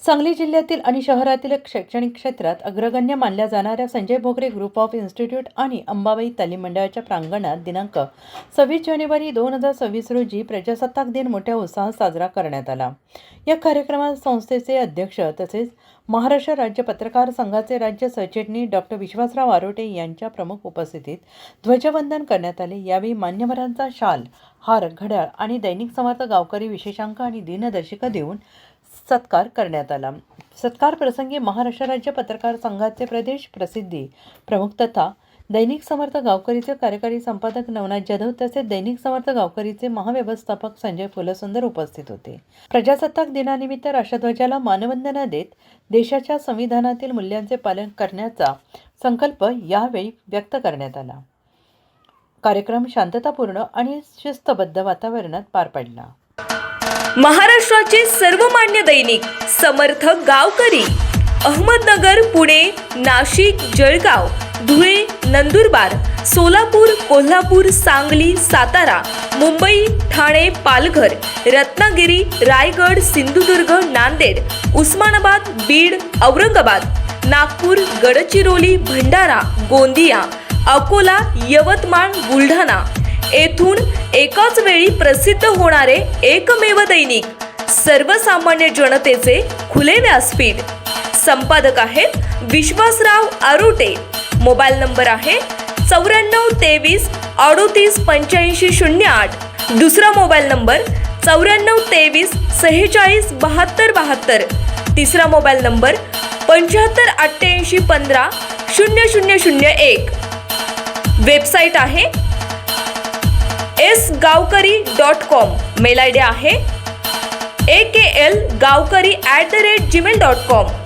सांगली जिल्ह्यातील आणि शहरातील शैक्षणिक क्षेत्रात अग्रगण्य मानल्या जाणाऱ्या संजय भोगरे ग्रुप ऑफ इन्स्टिट्यूट आणि अंबाबाई तालीम मंडळाच्या प्रांगणात दिनांक 26 जानेवारी 2026 रोजी प्रजासत्ताक दिन मोठ्या उत्साहात साजरा करण्यात आला। या कार्यक्रमात संस्थेचे अध्यक्ष तसेच महाराष्ट्र राज्य पत्रकार संघाचे राज्य सरचिटणीस डॉक्टर विश्वासराव आरोटे यांच्या प्रमुख उपस्थितीत ध्वजवंदन करण्यात आले। यावेळी मान्यवरांचा शाल, हार, घड्याळ आणि दैनिक समर्थ गावकरी विशेषांक आणि दिनदर्शिका देऊन सत्कार करण्यात आला। सत्कार प्रसंगी महाराष्ट्र राज्य पत्रकार संघाचे प्रदेश प्रसिद्धी प्रमुख तथा दैनिक समर्थ गावकरीचे कार्यकारी संपादक नवनाथ जाधव तसेच दैनिक समर्थ गावकरीचे महाव्यवस्थापक संजय फुलसुंदर उपस्थित होते। प्रजासत्ताक दिनानिमित्त राष्ट्रध्वजाला मानवंदना देत देशाच्या संविधानातील मूल्यांचे पालन करण्याचा संकल्प यावेळी व्यक्त करण्यात आला। कार्यक्रम शांततापूर्ण आणि शिस्तबद्ध वातावरणात पार पडला। महाराष्ट्राचे सर्वमान्य दैनिक समर्थ गावकरी अहमदनगर, पुणे, नाशिक, जळगाव, धुळे, नंदुरबार, सोलापूर, कोल्हापूर, सांगली, सातारा, मुंबई, ठाणे, पालघर, रत्नागिरी, रायगड, सिंधुदुर्ग, नांदेड, उस्मानाबाद, बीड, औरंगाबाद, नागपूर, गडचिरोली, भंडारा, गोंदिया, अकोला, यवतमाळ, बुलढाणा येथून एकाच वेळी प्रसिद्ध होणारे एकमेव दैनिक, सर्वसामान्य जनतेचे खुले व्यासपीठ। संपादक आहेत विश्वासराव आरोटे। मोबाईल नंबर आहे 9423 38 85 08। दुसरा मोबाईल नंबर 9423 46 72 72। तिसरा मोबाईल नंबर 75 88 15 0001। वेबसाईट आहे sgavkari.com। मेल आयडी आहे akl gavkari@gmail.com।